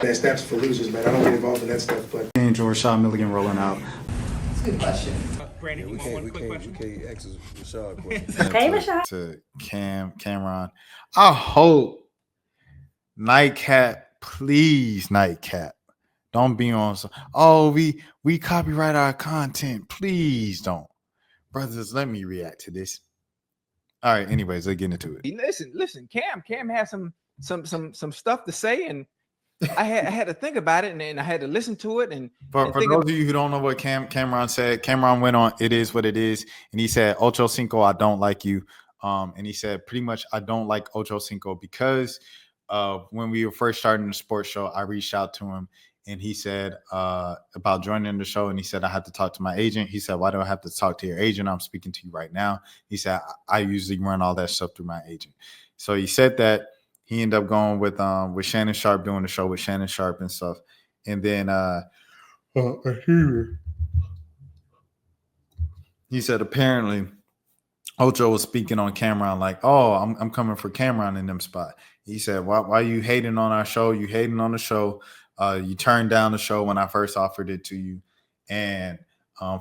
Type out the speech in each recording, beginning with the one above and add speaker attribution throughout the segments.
Speaker 1: That steps for losers, man. I don't get involved in that stuff, but
Speaker 2: Enjoy Rashad Milligan rolling out.
Speaker 3: That's a good question.
Speaker 4: Brandon,
Speaker 5: We can't ask Rashad questions.
Speaker 6: Hey, Rashad.
Speaker 2: To Cameron. I hope Nightcap, please, Nightcap. Don't be on some, oh, we copyright our content. Please don't. Brothers, let me react to this. All right, anyways, let's get into it.
Speaker 4: Listen. Cam has some stuff to say, and I had to think about it, and I had to listen to it. And
Speaker 2: For those of you who don't know what Cameron said, Cameron went on It Is What It Is, and he said, Ochocinco, I don't like you. And he said, pretty much, I don't like Ochocinco because when we were first starting the sports show, I reached out to him, and he said about joining the show, and he said, I have to talk to my agent. He said, why do I have to talk to your agent? I'm speaking to you right now. He said, I usually run all that stuff through my agent. So he said that. He ended up going with Shannon Sharp, doing the show with Shannon Sharp and stuff. And then he said apparently Ocho was speaking on Cameron like, oh, I'm coming for Cameron in them spot. He said, why you hating on our show? You hating on the show. You turned down the show when I first offered it to you. And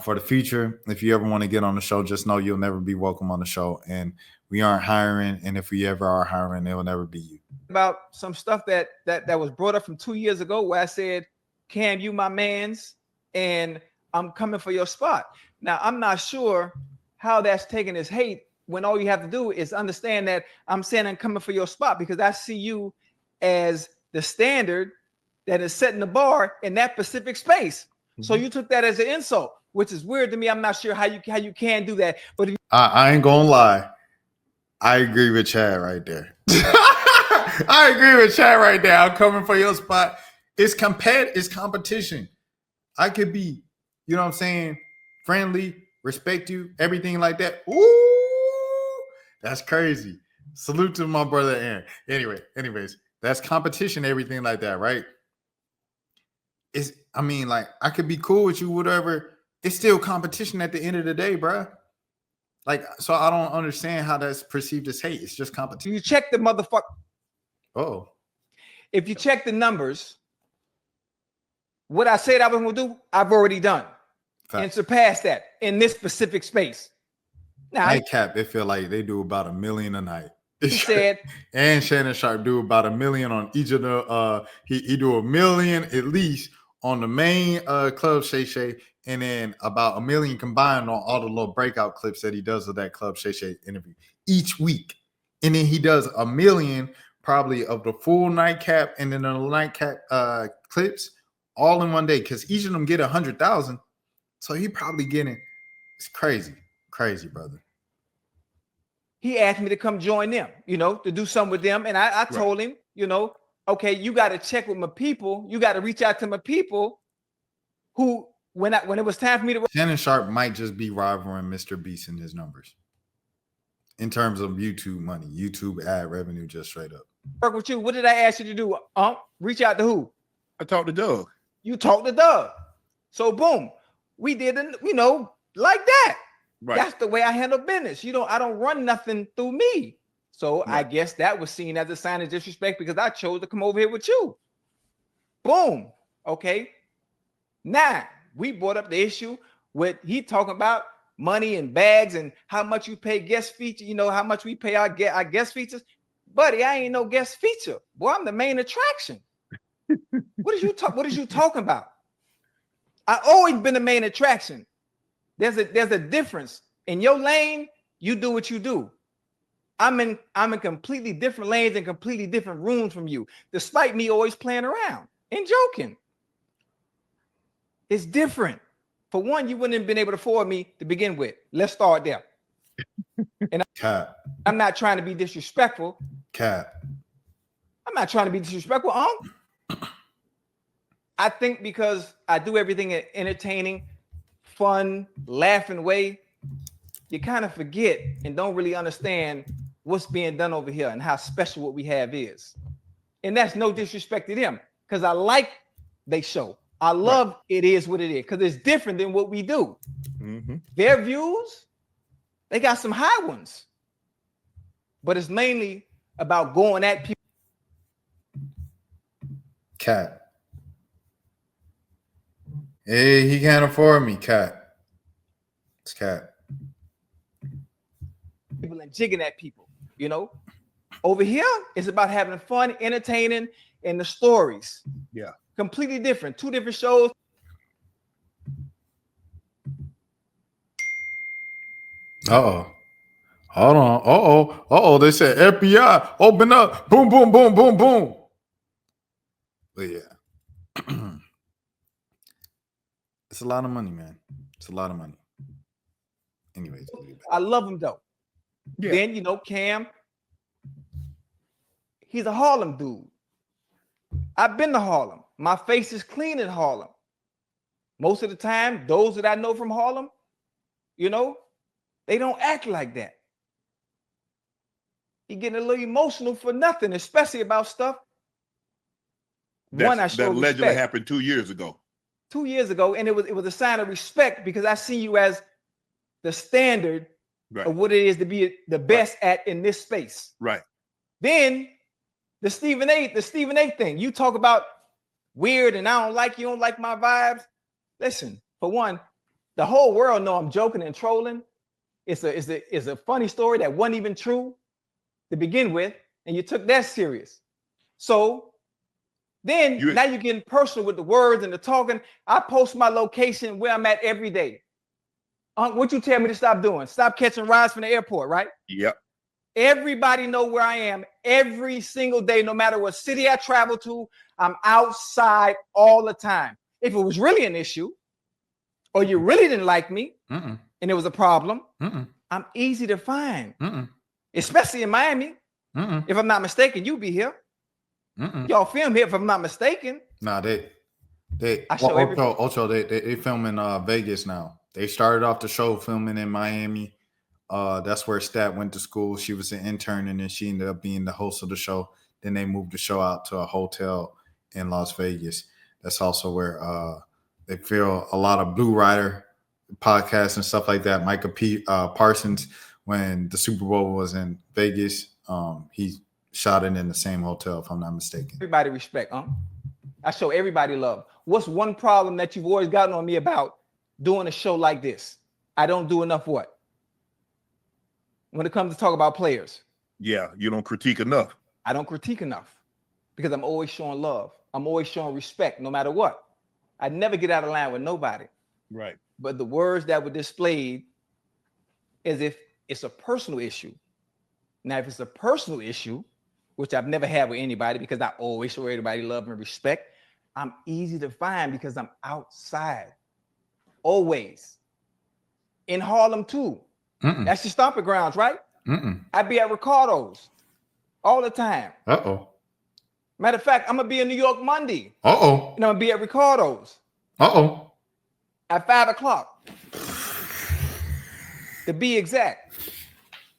Speaker 2: for the future, if you ever want to get on the show, just know you'll never be welcome on the show. And we aren't hiring. And if we ever are hiring, it will never be you.
Speaker 4: about some stuff that was brought up from 2 years ago where I said, Cam, you my mans, and I'm coming for your spot. Now, I'm not sure how that's taken as hate when all you have to do is understand that I'm saying I'm coming for your spot because I see you as the standard that is setting the bar in that specific space. Mm-hmm. So you took that as an insult, which is weird to me. I'm not sure how you can do that. But
Speaker 2: I ain't gonna lie. I agree with Chad right there. I agree with Chad right there. I'm coming for your spot. It's competition. I could be, you know what I'm saying, friendly, respect you, everything like that. Ooh, that's crazy. Salute to my brother Aaron. Anyways, that's competition, everything like that, right? I could be cool with you, whatever. It's still competition at the end of the day, bro. Like, so I don't understand how that's perceived as hate. It's just competition.
Speaker 4: You check the motherfucker.
Speaker 2: Oh.
Speaker 4: If you check the numbers, what I said I was going to do, I've already done. Fact. And surpassed that in this specific space. Now,
Speaker 2: Nightcap, they feel like they do about $1 million a night.
Speaker 4: He said,
Speaker 2: and Shannon Sharp do about $1 million on each of the he do $1 million at least on the main Club Shay Shay, and then about $1 million combined on all the little breakout clips that he does of that Club Shay Shay interview each week. And then he does $1 million probably of the full Nightcap and then the Nightcap clips all in one day because each of them get 100,000. So he probably getting, it's crazy, brother.
Speaker 4: He asked me to come join them, to do something with them. And I told him, okay, you got to check with my people. You got to reach out to my people who, when it was time for me to.
Speaker 2: Shannon Sharp might just be rivaling Mr. Beast in his numbers in terms of YouTube money, YouTube ad revenue, just straight up.
Speaker 4: Work with you. What did I ask you to do? Reach out to who?
Speaker 5: I talked to Doug.
Speaker 4: You talked to Doug. So boom, we did, like that. Right. That's the way I handle business. I don't run nothing through me. So right. I guess that was seen as a sign of disrespect because I chose to come over here with you. Boom. Okay. Now we brought up the issue with he talking about money and bags and how much you pay guest feature. How much we pay our guest features. Buddy, I ain't no guest feature. Boy, I'm the main attraction. What is you talking about? I always been the main attraction. There's a difference. In your lane, you do what you do. I'm in completely different lanes and completely different rooms from you, despite me always playing around and joking. It's different. For one, you wouldn't have been able to afford me to begin with. Let's start there. And I'm not trying to be disrespectful. I'm not trying to be disrespectful. I think because I do everything in entertaining, fun, laughing way, you kind of forget and don't really understand what's being done over here and how special what we have is. And that's no disrespect to them because I like they show. I love It Is What It Is because it's different than what we do. Mm-hmm. Their views, they got some high ones, but it's mainly about going at people.
Speaker 2: Cat, Hey, he can't afford me, cat. It's cat.
Speaker 4: People and jigging at people, Over here, it's about having fun, entertaining, and the stories.
Speaker 5: Yeah.
Speaker 4: Completely different. Two different shows.
Speaker 2: Uh-oh. Hold on. Uh-oh. They said FBI, open up. Boom, boom, boom, boom, boom. But yeah. It's a lot of money, man. It's a lot of money. Anyways.
Speaker 4: I love him, though.
Speaker 5: Yeah.
Speaker 4: Then, Cam, he's a Harlem dude. I've been to Harlem. My face is clean in Harlem. Most of the time, those that I know from Harlem, they don't act like that. He getting a little emotional for nothing, especially about stuff.
Speaker 5: That allegedly happened 2 years ago.
Speaker 4: 2 years ago, and it was a sign of respect because I see you as the standard of what it is to be the best at in this space.
Speaker 5: Right.
Speaker 4: Then the Stephen A thing. You talk about weird and you don't like my vibes. Listen, for one, the whole world know I'm joking and trolling. It's a funny story that wasn't even true to begin with, and you took that serious. So then now you're getting personal with the words and the talking. I post my location where I'm at every day. What you tell me to stop doing? Stop catching rides from the airport, right?
Speaker 5: Yep.
Speaker 4: Everybody know where I am every single day, no matter what city I travel to. I'm outside all the time. If it was really an issue, or you really didn't like me, and it was a problem, I'm easy to find, especially in Miami. If I'm not mistaken, you be here. Y'all film here, if I'm not mistaken.
Speaker 2: Nah, they Ocho, they film in Vegas now. They started off the show filming in Miami. That's where Stat went to school. She was an intern, and then she ended up being the host of the show. Then they moved the show out to a hotel in Las Vegas. That's also where they film a lot of Blue Rider podcasts and stuff like that. Micah Parsons, when the Super Bowl was in Vegas, he shot it in the same hotel, if I'm not mistaken.
Speaker 4: Everybody respect, I show everybody love. What's one problem that you've always gotten on me about doing a show like this? I don't do enough what? When it comes to talk about players.
Speaker 5: Yeah, you don't critique enough.
Speaker 4: I don't critique enough because I'm always showing love. I'm always showing respect no matter what. I never get out of line with nobody.
Speaker 5: Right.
Speaker 4: But the words that were displayed as if it's a personal issue. Now, if it's a personal issue, which I've never had with anybody because I always show everybody love and respect, I'm easy to find because I'm outside. Always. In Harlem, too. That's your stomping grounds, right? I be at Ricardo's all the time.
Speaker 2: Uh-oh.
Speaker 4: Matter of fact, I'm going to be in New York Monday.
Speaker 2: Uh-oh.
Speaker 4: And I'm going to be at Ricardo's.
Speaker 2: Uh-oh.
Speaker 4: At 5 o'clock. To be exact.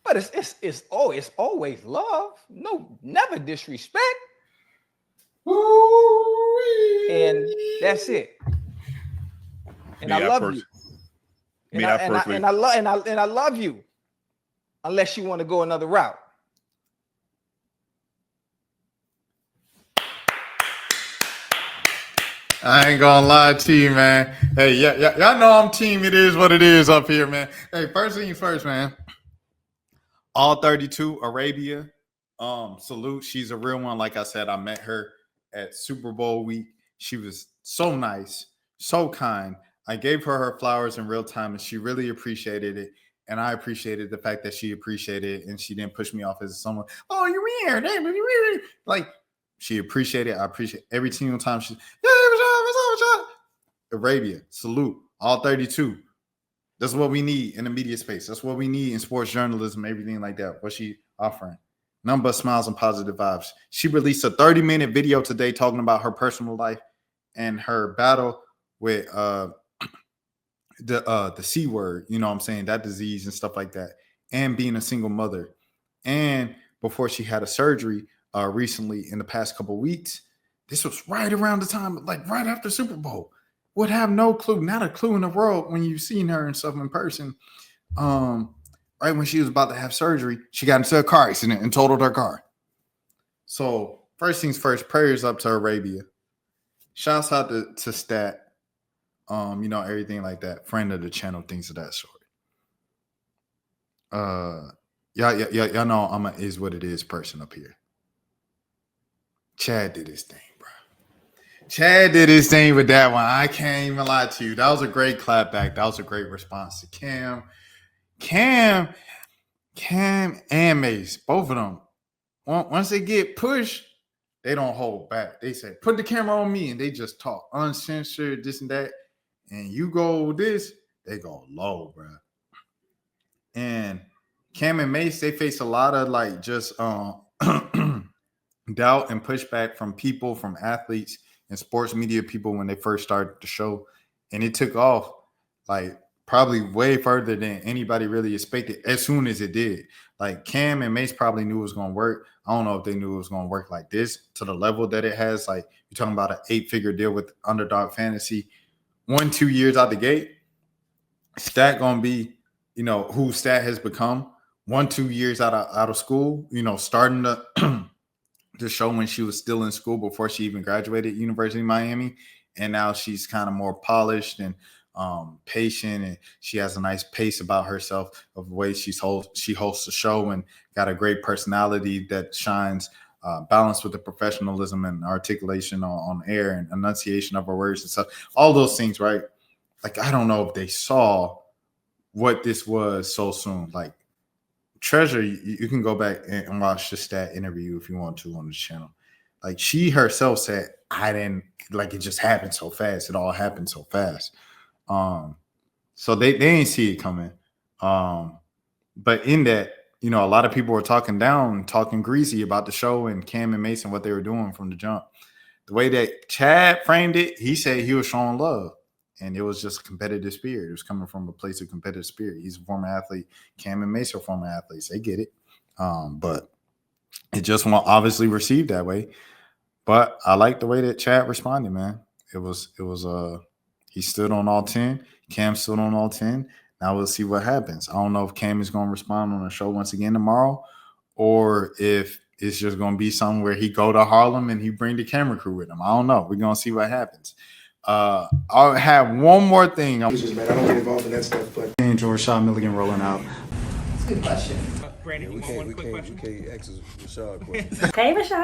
Speaker 4: But it's always love. No, never disrespect. And that's it. And I love you. And I love you. Unless you want to go another route.
Speaker 2: I ain't gonna lie to you, man. Hey, yeah, y'all know I'm team. It is what it is up here, man. Hey, first thing first, man. All 32 Arabia. Salute. She's a real one. Like I said, I met her at Super Bowl week. She was so nice, so kind. I gave her her flowers in real time, and she really appreciated it. And I appreciated the fact that she appreciated it, and she didn't push me off as someone. Oh, you're here, like. She appreciated it. I appreciate every single time she's, what's up? Arabia, salute. All 32. That's what we need in the media space. That's what we need in sports journalism, everything like that. What she offering. Nothing but smiles and positive vibes. She released a 30-minute video today talking about her personal life and her battle with the C word, you know what I'm saying, that disease and stuff like that, and being a single mother. And before she had a surgery, recently in the past couple of weeks, this was right around the time, like right after Super Bowl. Would have no clue, not a clue in the world when you've seen her and stuff in person. Right when she was about to have surgery, she got into a car accident and totaled her car. So first things first, prayers up to Arabia. Shouts out to Stat. everything like that. Friend of the channel, things of that sort. Y'all know I'm a is what it is person up here. Chad did his thing, bro. Chad did his thing with that one. I can't even lie to you. That was a great clap back. That was a great response to Cam and Mace, both of them. Once they get pushed, they don't hold back. They say, put the camera on me, and they just talk uncensored, this and that. And you go this, they go low, bro. And Cam and Mace, they face a lot of like just doubt and pushback from people, from athletes and sports media people when they first started the show. And it took off like probably way further than anybody really expected as soon as it did. Like Cam and Mace probably knew it was going to work. I don't know if they knew it was going to work like this to the level that it has. Like you're talking about an 8-figure deal with Underdog Fantasy. 1-2 years out the gate, Stat going to be, who Stat has become. 1-2 years out of school, starting the show when she was still in school before she even graduated University of Miami. And now she's kind of more polished and patient, and she has a nice pace about herself of the way she hosts the show, and got a great personality that shines, balanced with the professionalism and articulation on air and enunciation of her words and stuff. All those things, right? Like, I don't know if they saw what this was so soon. Like, Treasure, you can go back and watch the Stat interview if you want to on the channel. Like, she herself said, I didn't, like, it just happened so fast. It all happened so fast. So they didn't see it coming. But in that, a lot of people were talking greasy about the show and Cam and Mason, what they were doing from the jump. The way that Chad framed it, he said he was showing love. And it was just a competitive spirit. It was coming from a place of competitive spirit. He's a former athlete. Cam and Mace are former athletes. They get it. But it just won't obviously received that way. But I like the way that Chad responded, man. It was he stood on all 10. Cam stood on all 10. Now we'll see what happens. I don't know if Cam is going to respond on the show once again tomorrow, or if it's just going to be something where he go to Harlem and he bring the camera crew with him. I don't know. We're going to see what happens. I'll have one more thing.
Speaker 1: Man, I don't get involved in that stuff, but
Speaker 2: Rashad Milligan rolling out.
Speaker 3: That's a good question.
Speaker 6: Brandon, you want one quick question?
Speaker 7: We can't ask Rashad a question.
Speaker 3: Hey, Rashad.